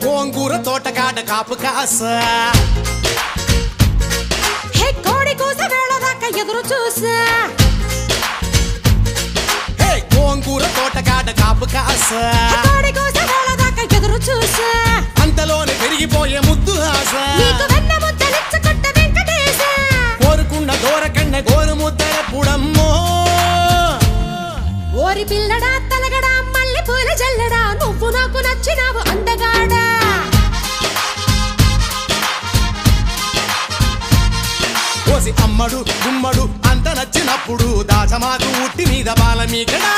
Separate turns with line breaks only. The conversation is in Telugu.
గోంగూర తోటకాడ కాపు కాస
కోడి కూస వేళ దాకా ఎదురు చూసా
గోంగూర తోటకాడ కాపు కాస
కోడి కూస వేళ దాకా ఎదురు చూసా
అంతలోనే పెరిగిపోయే ముద్దు ఆశ
వెన్న ముద్దలిచ్చుకుంట వెంకటేశ
కోరుకున్న దూరకన్న గోరు ముద్దల పుడమ్మో
ఓరి పిల్లడా తలగడా మల్లె పూల జల్లడా నువ్వు నాకు నచ్చినావు అందగాడా
కోసి అమ్మడు గుమ్మడు అంత నచ్చినప్పుడు దాచమాకు ఉట్టి మీద బాల మీకడా